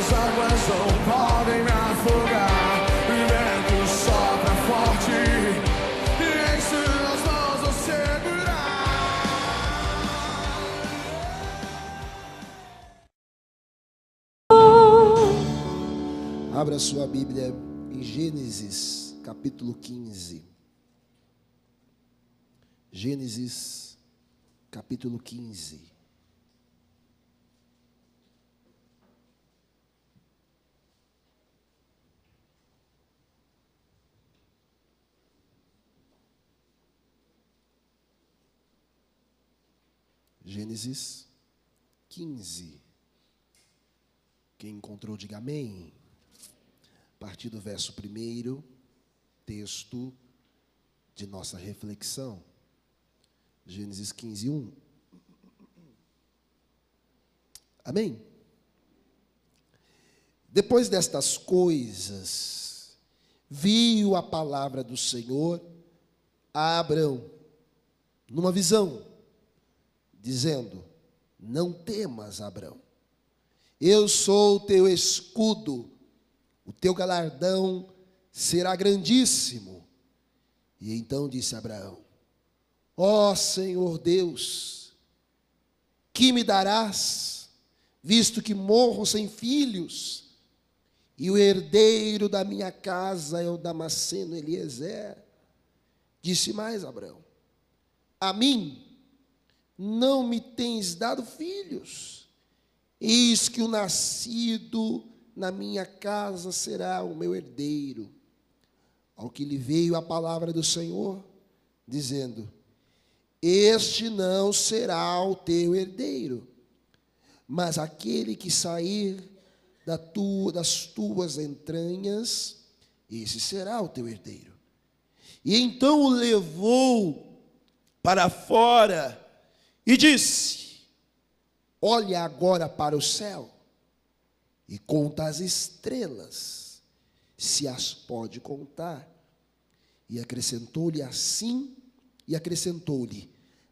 as águas não podem me afogar, o vento sopra forte, e em suas mãos vou segurar. Abra sua Bíblia em Gênesis, capítulo 15. Gênesis, capítulo 15. Gênesis 15. Quem encontrou, diga amém. A partir do verso 1, texto de nossa reflexão. Gênesis 15, 1. Amém? Depois destas coisas, viu a palavra do Senhor a Abrão, numa visão, dizendo: não temas, Abrão, eu sou o teu escudo, o teu galardão será grandíssimo. E então disse Abraão: ó Senhor Deus, que me darás, visto que morro sem filhos, e o herdeiro da minha casa é o Damasceno Eliezer? Disse mais Abraão: a mim não me tens dado filhos, eis que o nascido na minha casa será o meu herdeiro. Ao que lhe veio a palavra do Senhor, dizendo: este não será o teu herdeiro, mas aquele que sair das tuas entranhas, esse será o teu herdeiro. E então o levou para fora e disse: olha agora para o céu e conta as estrelas, se as pode contar. E acrescentou-lhe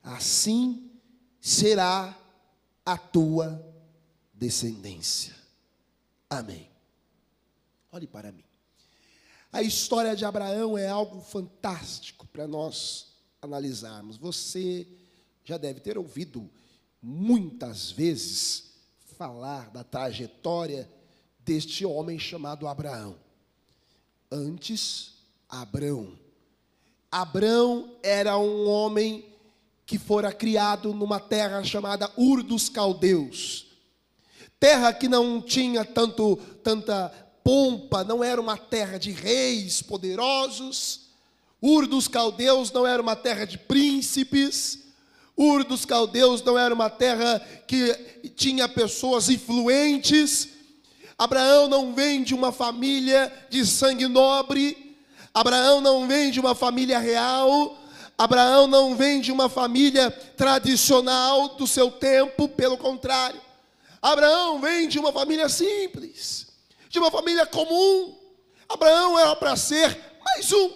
assim será a tua descendência. Amém. Olhe para mim. A história de Abraão é algo fantástico para nós analisarmos. Você já deve ter ouvido muitas vezes falar da trajetória deste homem chamado Abraão. Antes, Abrão era um homem que fora criado numa terra chamada Ur dos Caldeus. Terra que não tinha tanta pompa, não era uma terra de reis poderosos. Ur dos Caldeus não era uma terra de príncipes. Ur dos Caldeus não era uma terra que tinha pessoas influentes. Abraão não vem de uma família de sangue nobre. Abraão não vem de uma família real. Abraão não vem de uma família tradicional do seu tempo, pelo contrário. Abraão vem de uma família simples, de uma família comum. Abraão era para ser mais um,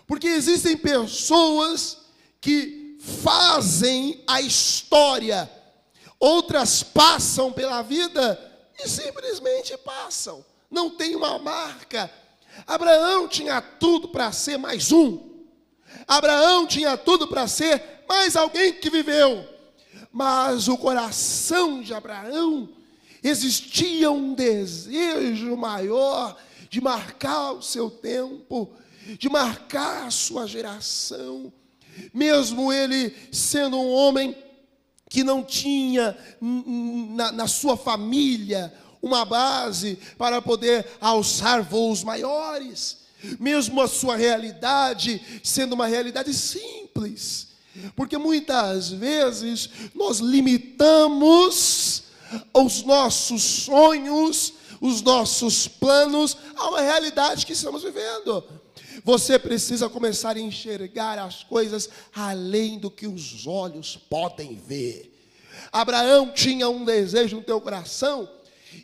porque existem pessoas que fazem a história, outras passam pela vida e simplesmente passam, não tem uma marca. Abraão tinha tudo para ser mais um. Abraão tinha tudo para ser mais alguém que viveu. Mas o coração de Abraão existia um desejo maior de marcar o seu tempo, de marcar a sua geração. Mesmo ele sendo um homem que não tinha na sua família uma base para poder alçar voos maiores, mesmo a sua realidade sendo uma realidade simples, porque muitas vezes nós limitamos os nossos sonhos, os nossos planos a uma realidade que estamos vivendo. Você precisa começar a enxergar as coisas além do que os olhos podem ver. Abraão tinha um desejo no teu coração,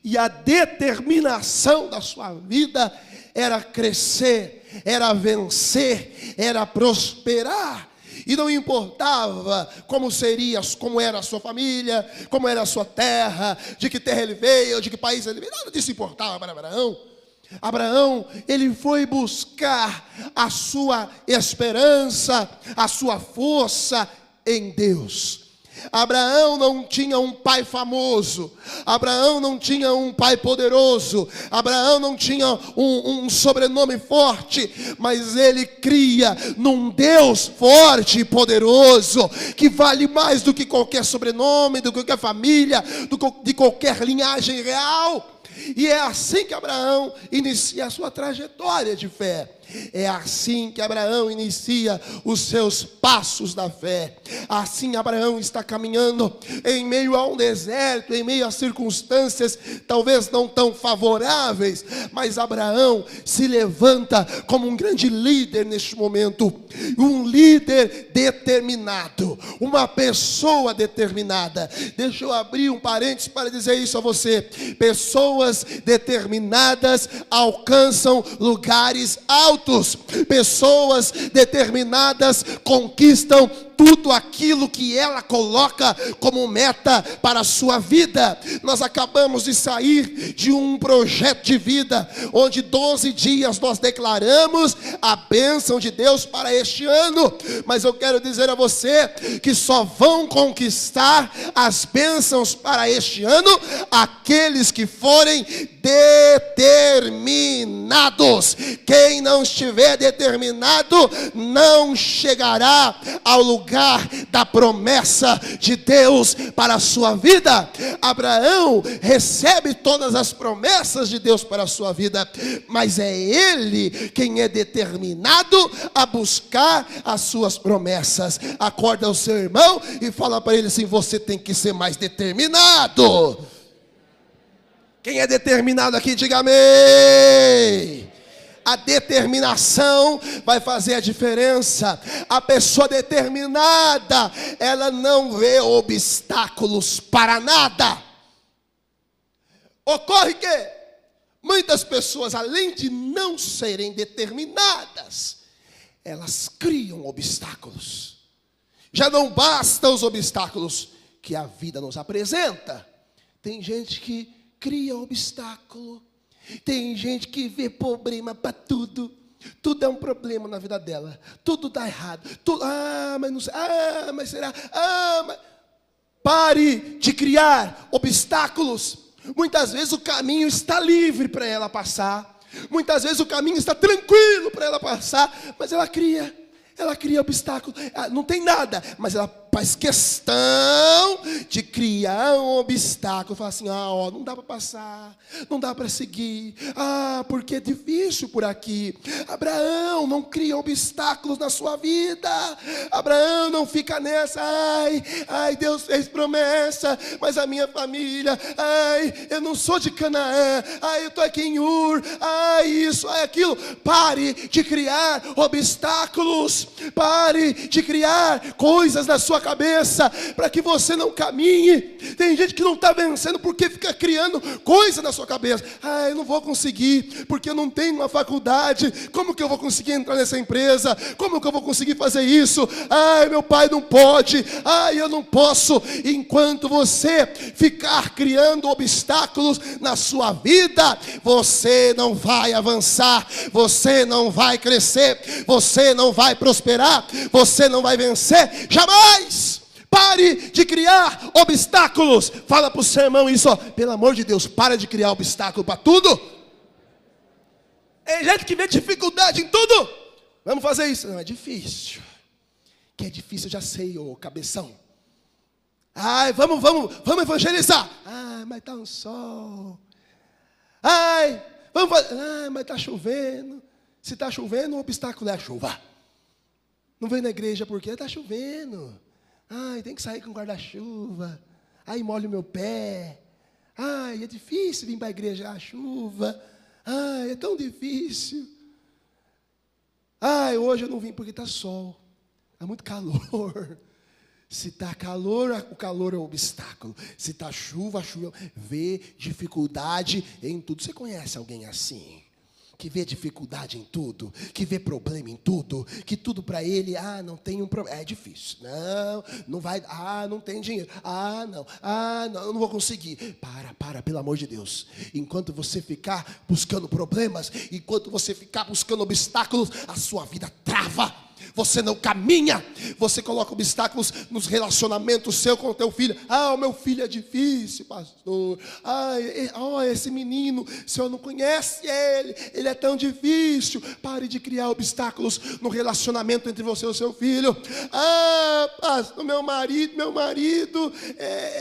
e a determinação da sua vida era crescer, era vencer, era prosperar. E não importava como era a sua família, como era a sua terra, de que terra ele veio, de que país ele veio, nada disso importava para Abraão. Abraão, ele foi buscar a sua esperança, a sua força em Deus. Abraão não tinha um pai famoso, Abraão não tinha um pai poderoso, Abraão não tinha um sobrenome forte, mas ele cria num Deus forte e poderoso, que vale mais do que qualquer sobrenome, do que qualquer família, de qualquer linhagem real. E é assim que Abraão inicia a sua trajetória de fé. É assim que Abraão inicia os seus passos da fé. Assim Abraão está caminhando em meio a um deserto, em meio a circunstâncias talvez não tão favoráveis, mas Abraão se levanta como um grande líder neste momento, um líder determinado, uma pessoa determinada. Deixa eu abrir um parênteses para dizer isso a você. Pessoas determinadas alcançam lugares altos. Pessoas determinadas conquistam tudo aquilo que ela coloca como meta para a sua vida. Nós acabamos de sair de um projeto de vida, onde 12 dias nós declaramos a bênção de Deus para este ano. Mas eu quero dizer a você que só vão conquistar as bênçãos para este ano aqueles que forem determinados. Quem não estiver determinado não chegará ao lugar da promessa de Deus para a sua vida. Abraão recebe todas as promessas de Deus para a sua vida, mas é ele quem é determinado a buscar as suas promessas. Acorda o seu irmão e fala para ele assim: você tem que ser mais determinado. Quem é determinado aqui, diga amém. A determinação vai fazer a diferença. A pessoa determinada, ela não vê obstáculos para nada. Ocorre que muitas pessoas, além de não serem determinadas, elas criam obstáculos. Já não bastam os obstáculos que a vida nos apresenta. Tem gente que cria obstáculo. Tem gente que vê problema para tudo. Tudo é um problema na vida dela. Tudo dá errado. Mas não sei. Mas será? Mas... Pare de criar obstáculos. Muitas vezes o caminho está livre para ela passar. Muitas vezes o caminho está tranquilo para ela passar. Mas ela cria obstáculo. Não tem nada, mas ela faz questão de criar um obstáculo. Fala assim: não dá para passar, não dá para seguir, porque é difícil por aqui. Abraão não cria obstáculos na sua vida. Abraão não fica nessa: Deus fez promessa, mas a minha família, eu não sou de Canaã, eu estou aqui em Ur, isso, aquilo. Pare de criar obstáculos. Pare de criar coisas na sua cabeça para que você não caminhe. Tem gente que não está vencendo porque fica criando coisa na sua cabeça. Eu não vou conseguir porque eu não tenho uma faculdade. Como que eu vou conseguir entrar nessa empresa? Como que eu vou conseguir fazer isso? Meu pai não pode. Eu não posso. Enquanto você ficar criando obstáculos na sua vida, você não vai avançar, você não vai crescer, você não vai prosperar, você não vai vencer jamais. Pare de criar obstáculos. Fala para o seu irmão isso, pelo amor de Deus, para de criar obstáculo para tudo. Tem gente que vê dificuldade em tudo. Vamos fazer isso. Não, é difícil. Que é difícil, eu já sei, ô cabeção. Vamos evangelizar. Mas está um sol. Vamos fazer. Mas está chovendo. Se está chovendo, o obstáculo é a chuva. Não vem na igreja porque está chovendo. Tem que sair com guarda-chuva. Molha o meu pé. É difícil vir para a igreja. A chuva. É tão difícil. Hoje eu não vim porque está sol. Está muito calor. Se está calor, o calor é um obstáculo. Se está chuva, a chuva. Vê dificuldade em tudo. Você conhece alguém assim? que vê dificuldade em tudo, que vê problema em tudo, que tudo para ele, não tem um problema, é difícil, não vai, não tem dinheiro, não, eu não vou conseguir. Para, pelo amor de Deus. Enquanto você ficar buscando problemas, enquanto você ficar buscando obstáculos, a sua vida trava. Você não caminha, você coloca obstáculos nos relacionamentos seu com o teu filho. O meu filho é difícil, pastor. Esse menino, o senhor não conhece ele é tão difícil. Pare de criar obstáculos no relacionamento entre você e o seu filho. Pastor, meu marido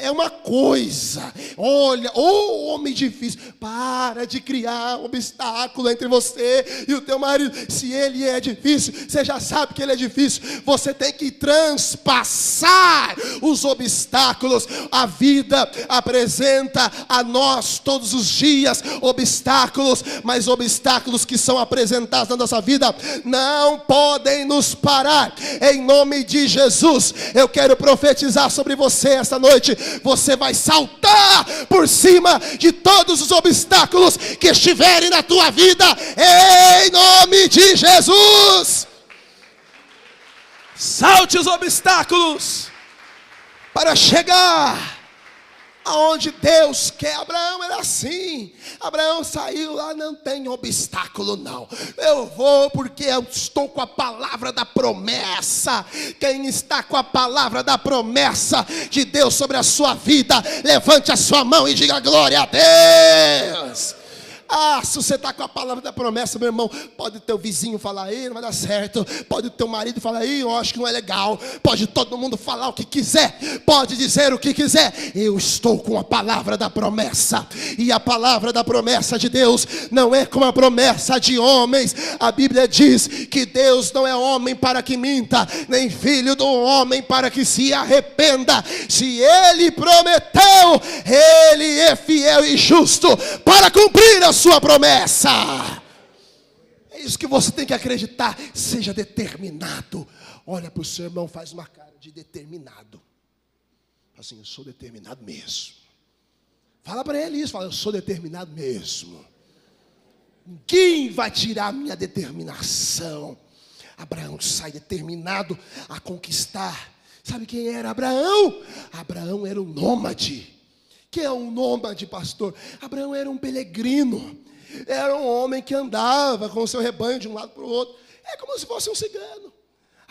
é uma coisa. Olha, homem difícil. Para de criar obstáculo entre você e o teu marido. Se ele é difícil, você já sabe que ele é difícil, você tem que transpassar os obstáculos. A vida apresenta a nós todos os dias obstáculos, mas obstáculos que são apresentados na nossa vida não podem nos parar. Em nome de Jesus, eu quero profetizar sobre você esta noite. Você vai saltar por cima de todos os obstáculos que estiverem na tua vida, em nome de Jesus. Salte os obstáculos para chegar aonde Deus quer. Abraão era assim. Abraão saiu lá, não tem obstáculo não. Eu vou porque eu estou com a palavra da promessa. Quem está com a palavra da promessa de Deus sobre a sua vida, levante a sua mão e diga glória a Deus. Se você está com a palavra da promessa, meu irmão, pode o teu vizinho falar, não vai dar certo. Pode o teu marido falar, eu acho que não é legal. Pode todo mundo falar o que quiser, pode dizer o que quiser. Eu estou com a palavra da promessa. E a palavra da promessa de Deus não é como a promessa de homens. A Bíblia diz que Deus não é homem para que minta, nem filho do homem para que se arrependa. Se Ele prometeu, Ele é fiel e justo para cumprir a sua promessa. É isso que você tem que acreditar. Seja determinado. Olha para o seu irmão, faz uma cara de determinado. Assim, eu sou determinado mesmo. Fala para ele isso, fala, eu sou determinado mesmo. Ninguém vai tirar a minha determinação. Abraão sai determinado a conquistar. Sabe quem era Abraão? Abraão era um nômade. Que é um nômade, pastor? Abraão era um peregrino. Era um homem que andava com o seu rebanho de um lado para o outro. É como se fosse um cigano.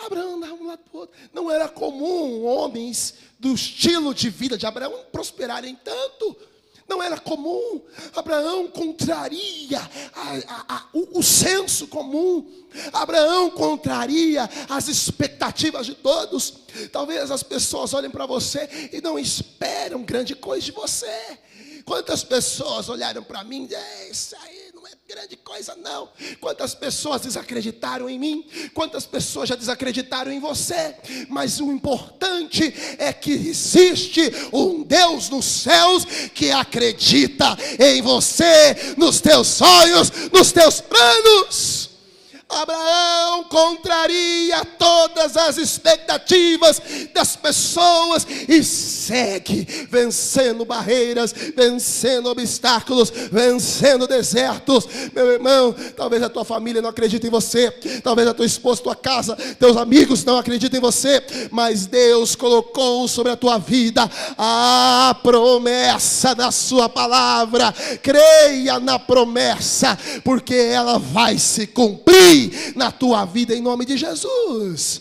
Abraão andava de um lado para o outro. Não era comum homens do estilo de vida de Abraão prosperarem tanto. Não era comum. Abraão contraria o senso comum. Abraão contraria as expectativas de todos. Talvez as pessoas olhem para você e não esperam grande coisa de você. Quantas pessoas olharam para mim e isso aí não é grande coisa não. Quantas pessoas desacreditaram em mim. Quantas pessoas já desacreditaram em você. Mas o importante é que existe um Deus nos céus que acredita em você, nos teus sonhos, nos teus planos. Abraão contraria todas as expectativas das pessoas e segue vencendo barreiras, vencendo obstáculos, vencendo desertos. Meu irmão, talvez a tua família não acredite em você, talvez a tua esposa, tua casa, teus amigos não acreditem em você, mas Deus colocou sobre a tua vida a promessa da sua palavra. Creia na promessa, porque ela vai se cumprir na tua vida em nome de Jesus.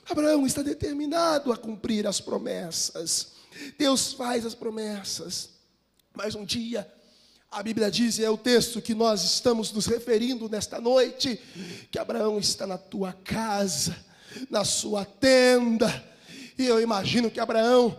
Abraão está determinado a cumprir as promessas. Deus faz as promessas. Mas um dia, a Bíblia diz, e é o texto que nós estamos nos referindo nesta noite, que Abraão está na tua casa, na sua tenda. E eu imagino que Abraão,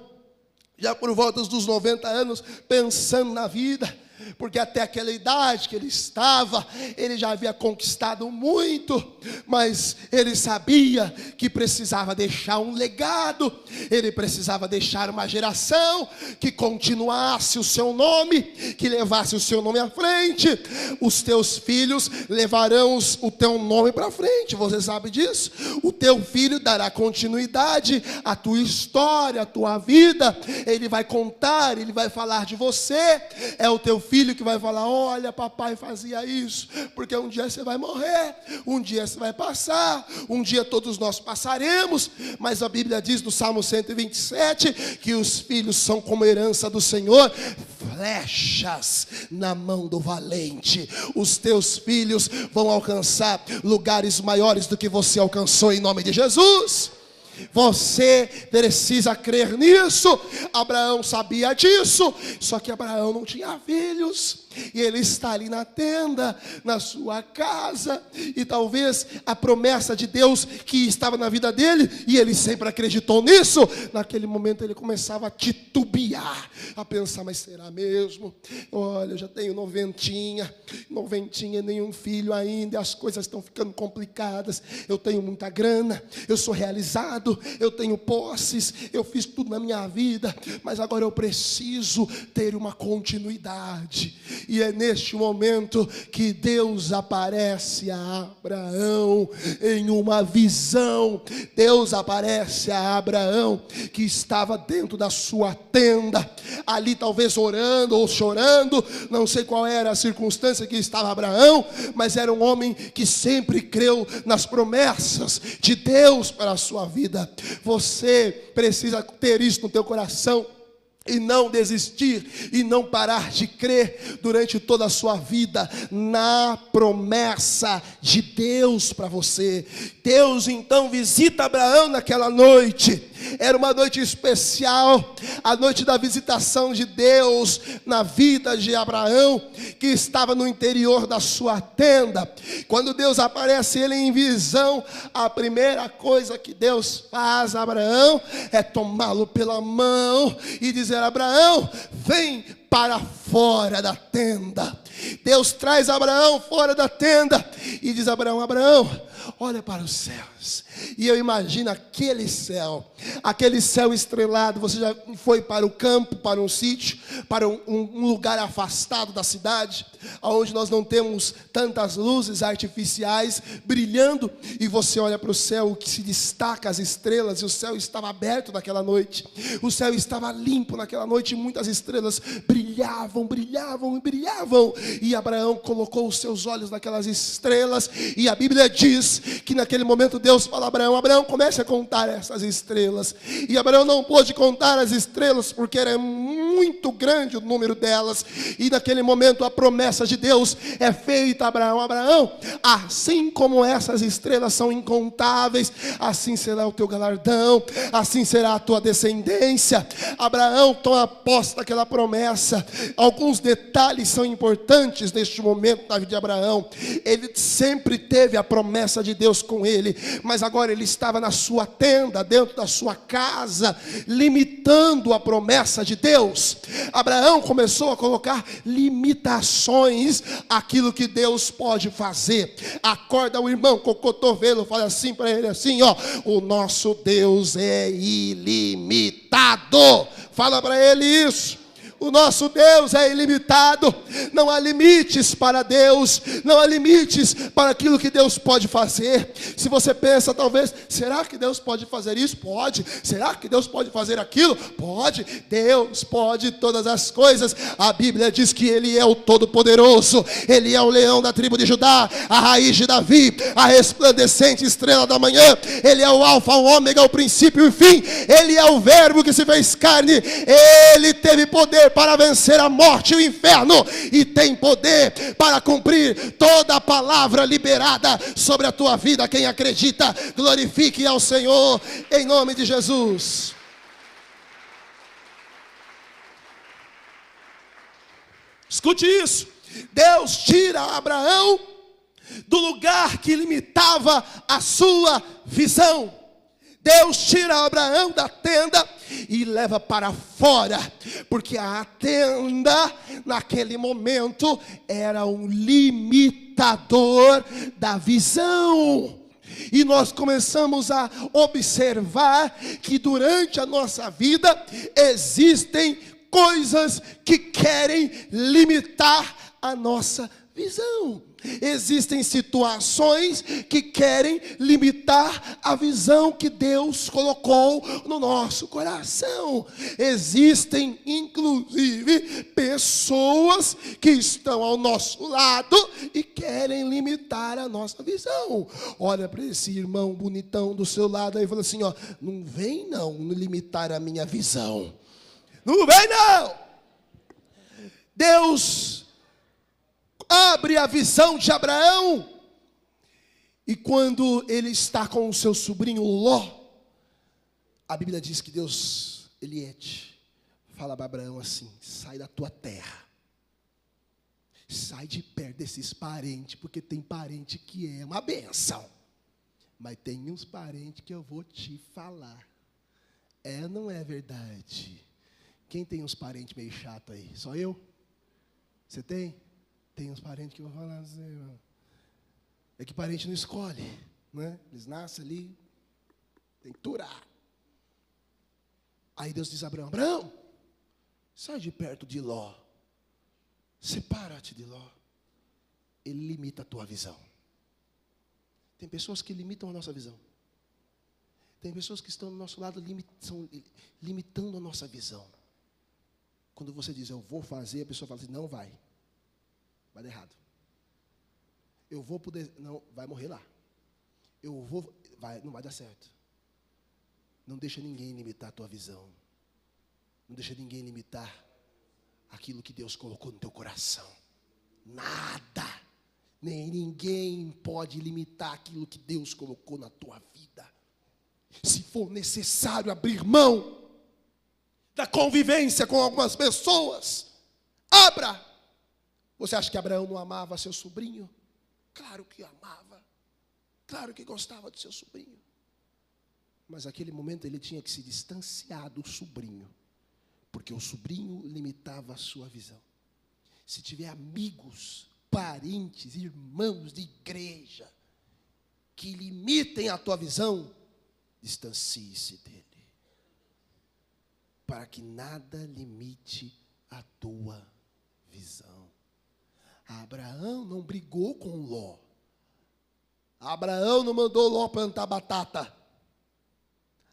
já por volta dos 90 anos, pensando na vida, porque até aquela idade que ele estava, ele já havia conquistado muito, mas ele sabia que precisava deixar um legado, ele precisava deixar uma geração que continuasse o seu nome, que levasse o seu nome à frente. Os teus filhos levarão o teu nome para frente, você sabe disso? O teu filho dará continuidade à tua história, à tua vida, ele vai contar, ele vai falar de você. É o teu filho filho que vai falar: olha, papai fazia isso, porque um dia você vai morrer, um dia você vai passar, um dia todos nós passaremos. Mas a Bíblia diz no Salmo 127 que os filhos são como herança do Senhor, flechas na mão do valente. Os teus filhos vão alcançar lugares maiores do que você alcançou, em nome de Jesus. Você precisa crer nisso. Abraão sabia disso, só que Abraão não tinha filhos, e ele está ali na tenda, na sua casa, e talvez a promessa de Deus que estava na vida dele, e ele sempre acreditou nisso, naquele momento ele começava a titubear, a pensar: mas será mesmo? Olha, eu já tenho noventinha, nenhum filho ainda, as coisas estão ficando complicadas, eu tenho muita grana, eu sou realizado, eu tenho posses, eu fiz tudo na minha vida, mas agora eu preciso ter uma continuidade. E é neste momento que Deus aparece a Abraão em uma visão. Deus aparece a Abraão que estava dentro da sua tenda, ali talvez orando ou chorando, não sei qual era a circunstância que estava Abraão, mas era um homem que sempre creu nas promessas de Deus para a sua vida. Você precisa ter isso no teu coração, e não desistir, e não parar de crer durante toda a sua vida na promessa de Deus para você. Deus então visita Abraão naquela noite. Era uma noite especial, a noite da visitação de Deus na vida de Abraão, que estava no interior da sua tenda. Quando Deus aparece ele em visão, a primeira coisa que Deus faz a Abraão é tomá-lo pela mão e dizer: Abraão, vem para fora da tenda. Deus traz Abraão fora da tenda e diz: Abraão, olha para os céus. E eu imagino aquele céu estrelado. Você já foi para o campo, para um sítio, para um lugar afastado da cidade, onde nós não temos tantas luzes artificiais brilhando, e você olha para o céu, que se destaca as estrelas, e o céu estava aberto naquela noite, o céu estava limpo naquela noite, e muitas estrelas brilhavam, e Abraão colocou os seus olhos naquelas estrelas, e a Bíblia diz que naquele momento Deus fala: Abraão, comece a contar essas estrelas. E Abraão não pôde contar as estrelas, porque era muito grande o número delas, e naquele momento a promessa de Deus é feita: Abraão, assim como essas estrelas são incontáveis, assim será o teu galardão, assim será a tua descendência. Abraão toma posse daquela promessa. Alguns detalhes são importantes neste momento da vida de Abraão. Ele sempre teve a promessa de Deus com ele, mas agora ele estava na sua tenda, dentro da sua casa, limitando a promessa de Deus. Abraão começou a colocar limitações àquilo que Deus pode fazer. Acorda o irmão com o cotovelo, fala assim para ele assim: o nosso Deus é ilimitado. Fala para ele isso. O nosso Deus é ilimitado. Não há limites para Deus, não há limites para aquilo que Deus pode fazer. Se você pensa, talvez, será que Deus pode fazer isso? Pode. Será que Deus pode fazer aquilo? Pode. Deus pode todas as coisas. A Bíblia diz que Ele é o Todo-Poderoso, Ele é o leão da tribo de Judá, a raiz de Davi, a resplandecente estrela da manhã. Ele é o alfa, o ômega, o princípio e o fim. Ele é o verbo que se fez carne. Ele teve poder para vencer a morte e o inferno, e tem poder para cumprir toda a palavra liberada sobre a tua vida. Quem acredita, glorifique ao Senhor em nome de Jesus. Escute isso. Deus tira Abraão do lugar que limitava a sua visão. Deus tira Abraão da tenda e leva para fora, porque a tenda naquele momento era um limitador da visão. E nós começamos a observar que durante a nossa vida existem coisas que querem limitar a nossa visão. Existem situações que querem limitar a visão que Deus colocou no nosso coração. Existem, inclusive, pessoas que estão ao nosso lado e querem limitar a nossa visão. Olha para esse irmão bonitão do seu lado aí e fala assim, ó, não vem não limitar a minha visão. Não vem não! Deus abre a visão de Abraão, e quando ele está com o seu sobrinho Ló, a Bíblia diz que Deus, Eliete, fala para Abraão assim, sai da tua terra, sai de perto desses parentes, porque tem parente que é uma benção, mas tem uns parentes que eu vou te falar, não é verdade? Quem tem uns parentes meio chato aí? Só eu? Você tem? Tem uns parentes que eu vou falar assim, irmão. É que parente não escolhe, né? Eles nascem ali, tem que turar. Aí Deus diz a Abraão, Abraão, sai de perto de Ló. Separa-te de Ló. Ele limita a tua visão. Tem pessoas que limitam a nossa visão. Tem pessoas que estão do nosso lado limitando a nossa visão. Quando você diz, eu vou fazer, a pessoa fala assim, não vai. Vai dar errado. Eu vou poder, não, vai morrer lá. Eu vou, não vai dar certo. Não deixa ninguém limitar a tua visão. Não deixa ninguém limitar aquilo que Deus colocou no teu coração. Nada. Nem ninguém pode limitar aquilo que Deus colocou na tua vida. Se for necessário abrir mão da convivência com algumas pessoas, abra. Você acha que Abraão não amava seu sobrinho? Claro que amava. Claro que gostava do seu sobrinho. Mas naquele momento ele tinha que se distanciar do sobrinho, porque o sobrinho limitava a sua visão. Se tiver amigos, parentes, irmãos de igreja que limitem a tua visão, distancie-se dele, para que nada limite a tua visão. Abraão não brigou com Ló. Abraão não mandou Ló plantar batata.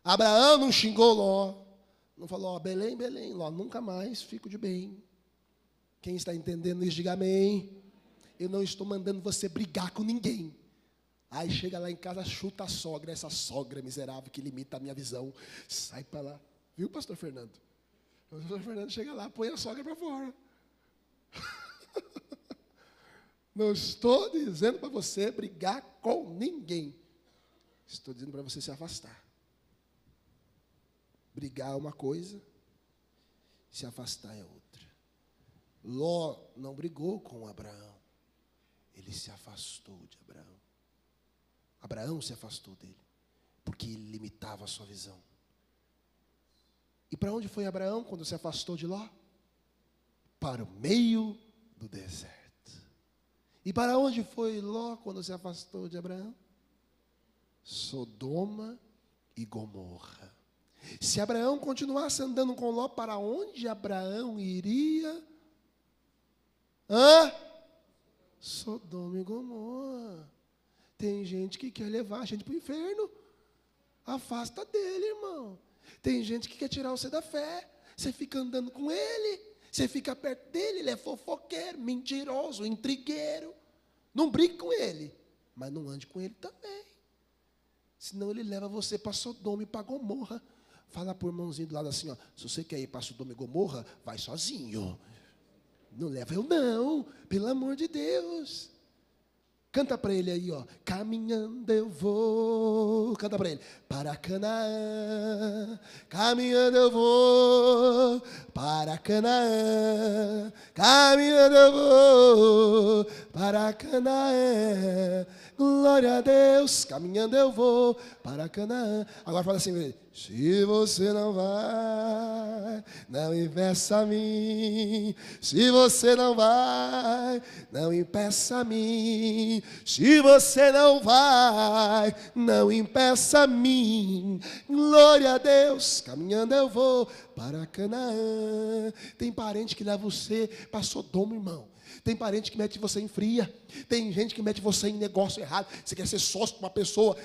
Abraão não xingou Ló. Não falou, ó, Belém, Belém, Ló, nunca mais fico de bem. Quem está entendendo isso, diga amém. Eu não estou mandando você brigar com ninguém. Aí chega lá em casa, chuta a sogra, essa sogra miserável que limita a minha visão. Sai para lá. Viu, pastor Fernando? O pastor Fernando chega lá, põe a sogra para fora. Não estou dizendo para você brigar com ninguém. Estou dizendo para você se afastar. Brigar é uma coisa, se afastar é outra. Ló não brigou com Abraão. Ele se afastou de Abraão. Abraão se afastou dele, porque ele limitava a sua visão. E para onde foi Abraão quando se afastou de Ló? Para o meio do deserto. E para onde foi Ló quando se afastou de Abraão? Sodoma e Gomorra. Se Abraão continuasse andando com Ló, para onde Abraão iria? Sodoma e Gomorra. Tem gente que quer levar a gente para o inferno. Afasta dele, irmão. Tem gente que quer tirar você da fé. Você fica andando com ele. Você fica perto dele, ele é fofoqueiro, mentiroso, intrigueiro. Não brigue com ele, mas não ande com ele também. Senão ele leva você para Sodoma e para Gomorra. Fala para o irmãozinho do lado assim, ó, se você quer ir para Sodoma e Gomorra, vai sozinho. Não leva eu não, pelo amor de Deus. Canta para ele aí, ó. Caminhando eu vou. Canta para ele. Para Canaã. Caminhando eu vou. Para Canaã. Caminhando eu vou. Para Canaã. Glória a Deus. Caminhando eu vou. Para Canaã. Agora fala assim, se você não vai, não impeça a mim. Se você não vai, não impeça a mim. Se você não vai, não impeça a mim. Glória a Deus, caminhando eu vou para Canaã. Tem parente que leva você para Sodoma, irmão. Tem parente que mete você em fria. Tem gente que mete você em negócio errado. Você quer ser sócio de uma pessoa.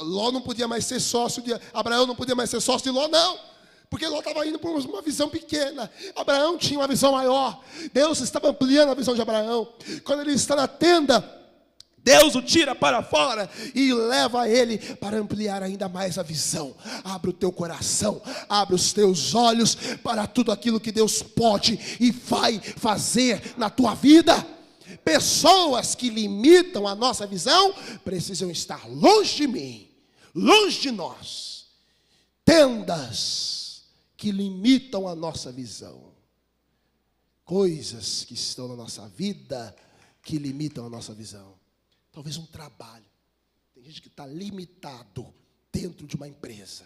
Ló não podia mais ser sócio de Abraão, não podia mais ser sócio de Ló, não. Porque Ló estava indo por uma visão pequena. Abraão tinha uma visão maior. Deus estava ampliando a visão de Abraão. Quando ele está na tenda, Deus o tira para fora e leva ele para ampliar ainda mais a visão. Abre o teu coração, abre os teus olhos para tudo aquilo que Deus pode e vai fazer na tua vida. Pessoas que limitam a nossa visão precisam estar longe de mim, longe de nós. Tendas que limitam a nossa visão. Coisas que estão na nossa vida que limitam a nossa visão. Talvez um trabalho. Tem gente que está limitado dentro de uma empresa.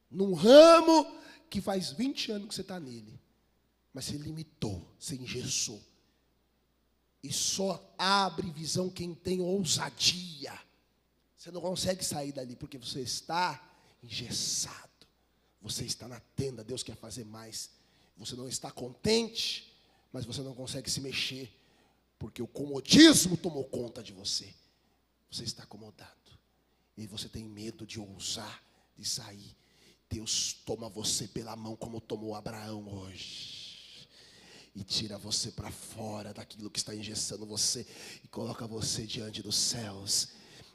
Num ramo que faz 20 anos que você está nele. Mas você limitou, você engessou. E só abre visão quem tem ousadia. Você não consegue sair dali porque você está engessado. Você está na tenda, Deus quer fazer mais. Você não está contente, mas você não consegue se mexer. Porque o comodismo tomou conta de você. Você está acomodado. E você tem medo de ousar, de sair. Deus toma você pela mão como tomou Abraão hoje. E tira você para fora daquilo que está engessando você. E coloca você diante dos céus.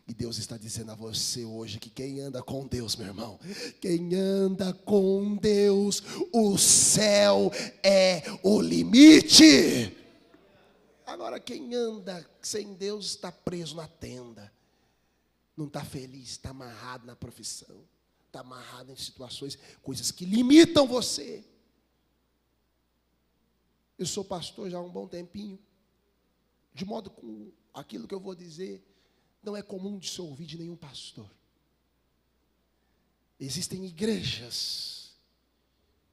E Deus está dizendo a você hoje que quem anda com Deus, meu irmão, quem anda com Deus, o céu é o limite. Agora, quem anda sem Deus está preso na tenda. Não está feliz, está amarrado na profissão. Está amarrado em situações, coisas que limitam você. Eu sou pastor já há um bom tempinho. De modo que aquilo que eu vou dizer não é comum de se ouvir de nenhum pastor. Existem igrejas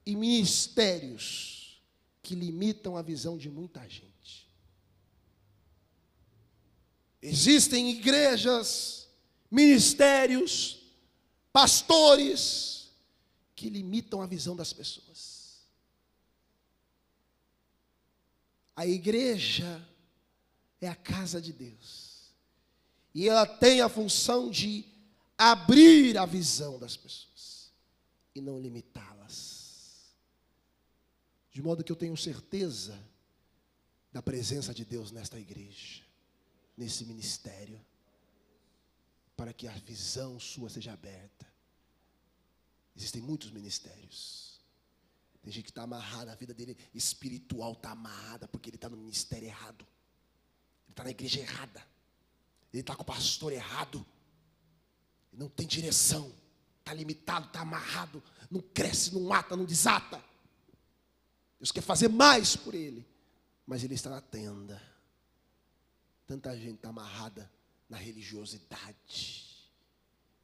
e ministérios que limitam a visão de muita gente. Existem igrejas, ministérios, pastores que limitam a visão das pessoas. A igreja é a casa de Deus. E ela tem a função de abrir a visão das pessoas e não limitá-las. De modo que eu tenho certeza da presença de Deus nesta igreja, nesse ministério, para que a visão sua seja aberta. Existem muitos ministérios. Tem gente que está amarrada, a vida dele espiritual está amarrada, porque ele está no ministério errado. Ele está na igreja errada. Ele está com o pastor errado. Ele não tem direção. Está limitado, está amarrado. Não cresce, não mata, não desata. Deus quer fazer mais por ele. Mas ele está na tenda. Tanta gente está amarrada na religiosidade.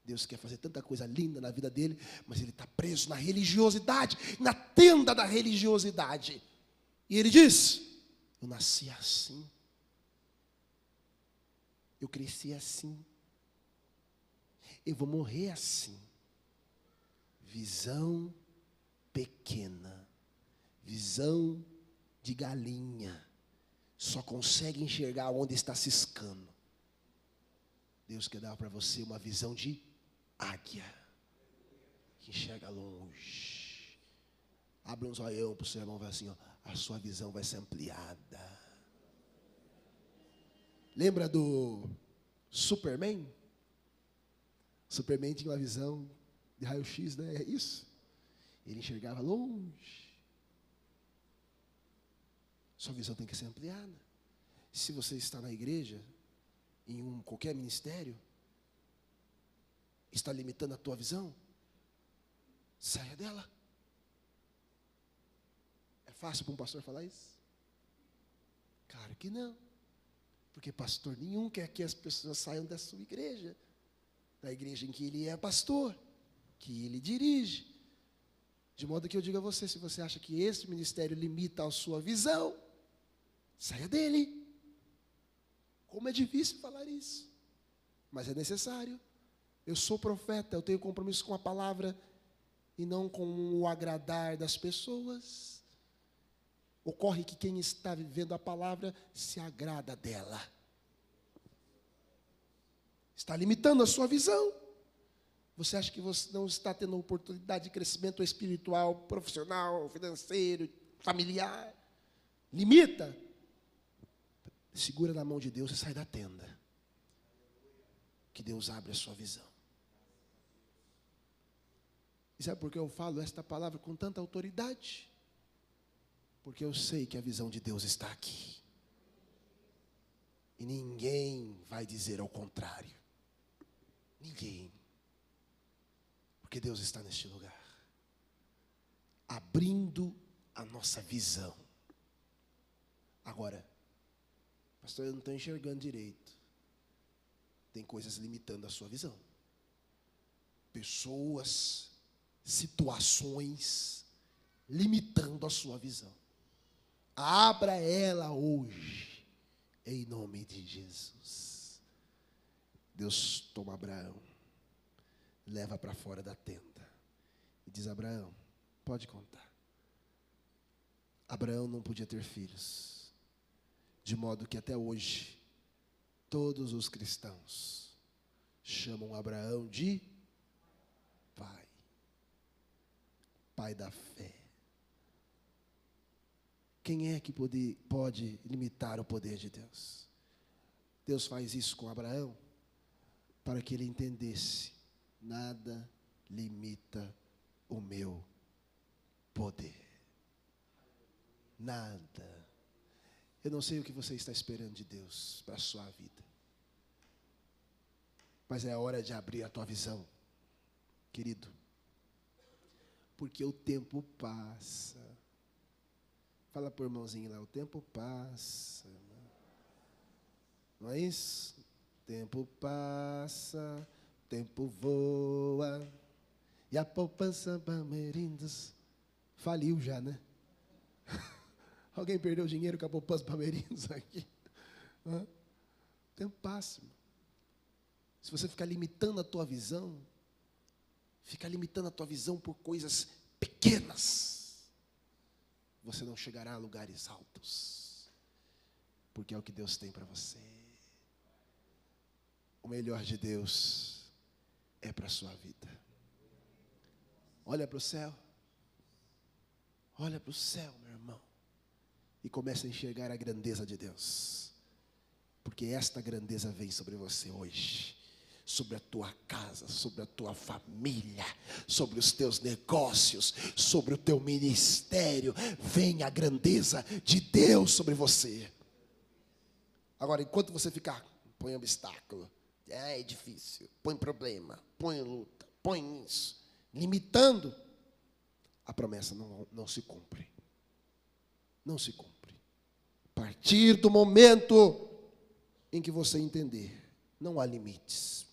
Deus quer fazer tanta coisa linda na vida dele, mas ele está preso na religiosidade, na tenda da religiosidade. E ele diz: eu nasci assim. Eu cresci assim. Eu vou morrer assim. Visão pequena. Visão de galinha. Só consegue enxergar onde está ciscando. Deus quer dar para você uma visão de águia, que enxerga longe. Abre um zoião para o seu irmão e vai assim, ó, a sua visão vai ser ampliada. Lembra do Superman? Superman tinha uma visão de raio-x, né? É isso. Ele enxergava longe. Sua visão tem que ser ampliada. Se você está na igreja, em qualquer ministério, está limitando a tua visão, saia dela. É fácil para um pastor falar isso? Claro que não. Porque pastor nenhum quer que as pessoas saiam da sua igreja. Da igreja em que ele é pastor, que ele dirige. De modo que eu digo a você, se você acha que esse ministério limita a sua visão, saia dele. Como é difícil falar isso, mas é necessário. Eu sou profeta, eu tenho compromisso com a palavra e não com o agradar das pessoas. Ocorre que quem está vivendo a palavra se agrada dela. Está limitando a sua visão. Você acha que você não está tendo oportunidade de crescimento espiritual, profissional, financeiro, familiar? Limita. Segura na mão de Deus e sai da tenda. Que Deus abre a sua visão. E sabe por que eu falo esta palavra com tanta autoridade? Porque eu sei que a visão de Deus está aqui. E ninguém vai dizer ao contrário. Ninguém. Porque Deus está neste lugar. Abrindo a nossa visão. Agora, pastor, eu não estou enxergando direito. Tem coisas limitando a sua visão. Pessoas, situações limitando a sua visão. Abra ela hoje, em nome de Jesus. Deus toma Abraão, leva para fora da tenda e diz: Abraão, pode contar. Abraão não podia ter filhos, de modo que até hoje todos os cristãos chamam Abraão de pai, pai da fé. Quem é que pode limitar o poder de Deus? Deus faz isso com Abraão para que ele entendesse: nada limita o meu poder. Nada. Eu não sei o que você está esperando de Deus para a sua vida, mas é a hora de abrir a tua visão, querido, porque o tempo passa. Fala para o irmãozinho lá: o tempo passa. Não é isso? O tempo passa, o tempo voa, e a poupança Bamerindos faliu já, né? Alguém perdeu dinheiro com a poupança Bamerindos aqui? O tempo passa. Se você ficar limitando a tua visão, ficar limitando a tua visão por coisas pequenas, você não chegará a lugares altos, porque é o que Deus tem para você. O melhor de Deus é para a sua vida. Olha para o céu. Olha para o céu, meu irmão, e comece a enxergar a grandeza de Deus, porque esta grandeza vem sobre você hoje, sobre a tua casa, sobre a tua família, sobre os teus negócios, sobre o teu ministério. Vem a grandeza de Deus sobre você. Agora, enquanto você ficar, põe obstáculo, é difícil, põe problema, põe luta, põe isso, limitando, a promessa não se cumpre. Não se cumpre. A partir do momento em que você entender, não há limites.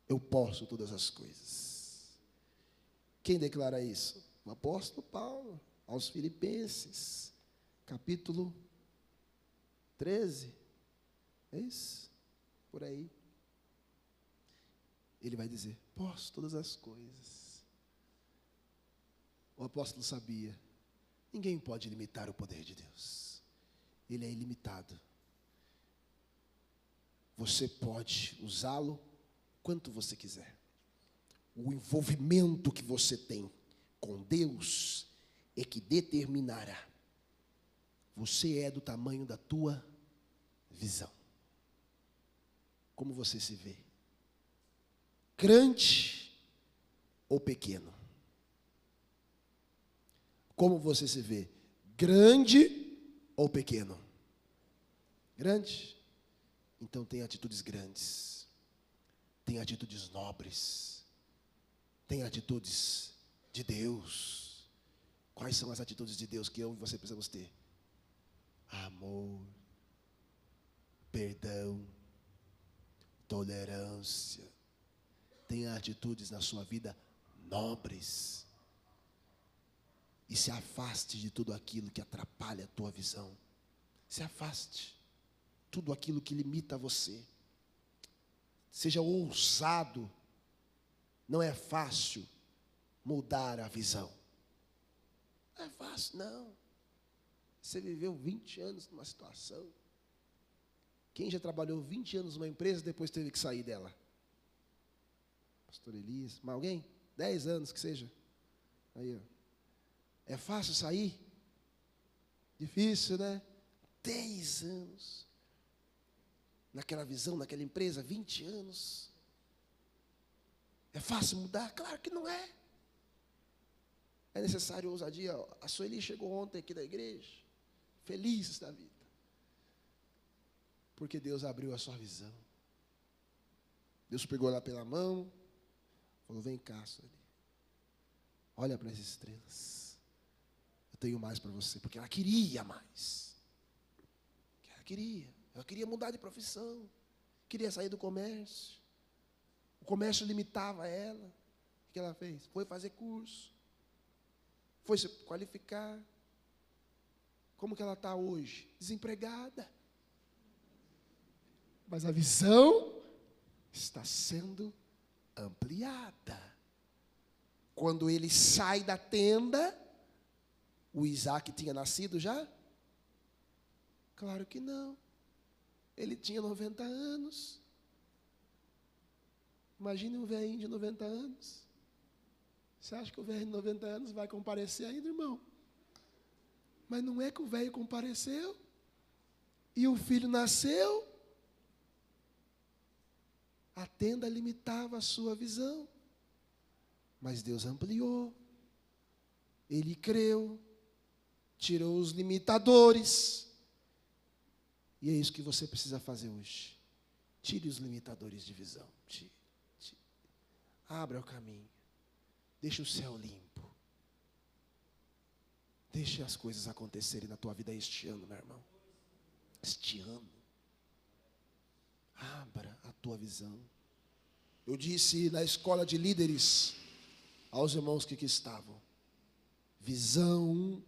Eu posso todas as coisas. Quem declara isso? O apóstolo Paulo, aos Filipenses, capítulo 13. É isso? Por aí. Ele vai dizer: posso todas as coisas. O apóstolo sabia, ninguém pode limitar o poder de Deus. Ele é ilimitado. Você pode usá-lo quanto você quiser. O envolvimento que você tem com Deus é que determinará. Você é do tamanho da tua visão. Como você se vê? Grande ou pequeno? Como você se vê? Grande ou pequeno? Grande? Então tem atitudes grandes. Tem atitudes nobres. Tem atitudes de Deus. Quais são as atitudes de Deus que eu e você precisamos ter? Amor, perdão, tolerância. Tenha atitudes na sua vida nobres. E se afaste de tudo aquilo que atrapalha a tua visão. Se afaste. Tudo aquilo que limita você. Seja ousado. Não é fácil mudar a visão. Não é fácil, não. Você viveu 20 anos numa situação. Quem já trabalhou 20 anos numa empresa e depois teve que sair dela? Pastor Elias, mas alguém? 10 anos que seja. Aí, ó. É fácil sair? Difícil, né? 10 anos. Naquela visão, naquela empresa, 20 anos. É fácil mudar? Claro que não é. É necessário ousadia. A Sueli chegou ontem aqui da igreja, feliz da vida. Porque Deus abriu a sua visão. Deus pegou ela pela mão, falou, vem cá, Sueli. Olha para as estrelas. Eu tenho mais para você. Porque ela queria mais. Ela queria mudar de profissão. Queria sair do comércio. O comércio limitava ela. O que ela fez? Foi fazer curso. Foi se qualificar. Como que ela está hoje? Desempregada. Mas a visão está sendo ampliada. Quando ele sai da tenda, o Isaac tinha nascido já? Claro que não. Ele tinha 90 anos. Imagine um velhinho de 90 anos. Você acha que o velho de 90 anos vai comparecer ainda, irmão? Mas não é que o velho compareceu e o filho nasceu. A tenda limitava a sua visão, mas Deus ampliou. Ele creu, tirou os limitadores. E é isso que você precisa fazer hoje. Tire os limitadores de visão. Tire. Abra o caminho. Deixe o céu limpo. Deixe as coisas acontecerem na tua vida este ano, meu irmão. Este ano. Abra a tua visão. Eu disse na escola de líderes aos irmãos que aqui estavam, visão,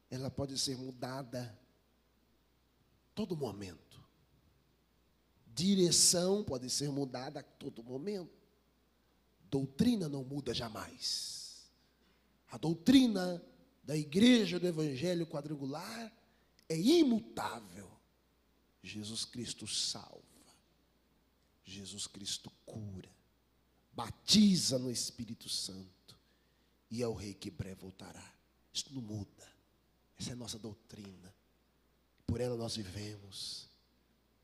ela pode ser mudada a todo momento. Direção pode ser mudada a todo momento. Doutrina não muda jamais. A doutrina da igreja do Evangelho quadrangular é imutável. Jesus Cristo salva. Jesus Cristo cura. Batiza no Espírito Santo. E é o Rei que breve voltará. Isso não muda. Essa é a nossa doutrina. Por ela nós vivemos.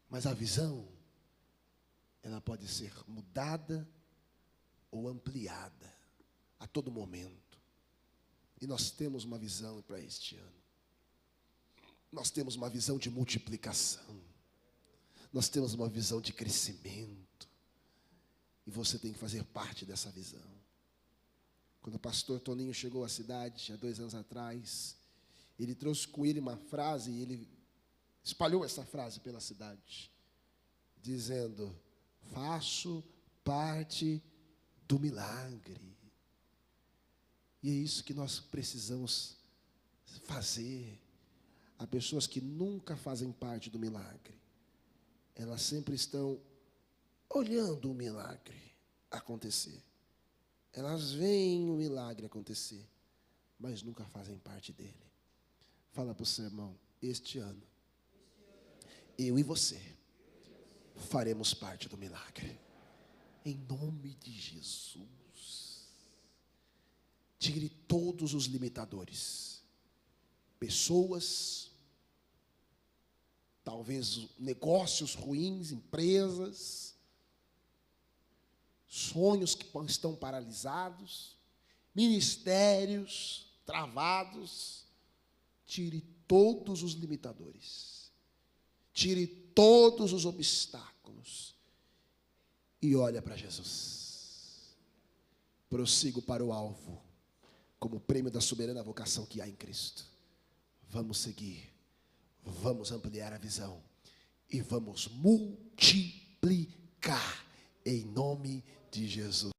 Mas a visão, ela pode ser mudada ou ampliada a todo momento. E nós temos uma visão para este ano. Nós temos uma visão de multiplicação. Nós temos uma visão de crescimento. E você tem que fazer parte dessa visão. Quando o pastor Toninho chegou à cidade, há 2 anos atrás, ele trouxe com ele uma frase, e ele espalhou essa frase pela cidade, dizendo, faço parte do milagre. E é isso que nós precisamos fazer. Há pessoas que nunca fazem parte do milagre. Elas sempre estão olhando o milagre acontecer. Elas veem o milagre acontecer, mas nunca fazem parte dele. Fala para o seu irmão, este ano, eu e você faremos parte do milagre. Em nome de Jesus. Tire todos os limitadores. Pessoas, talvez negócios ruins, empresas, sonhos que estão paralisados, ministérios travados. Tire todos os limitadores. Tire todos os obstáculos. E olha para Jesus. Prossigo para o alvo, como prêmio da soberana vocação que há em Cristo. Vamos seguir. Vamos ampliar a visão. E vamos multiplicar em nome de Jesus.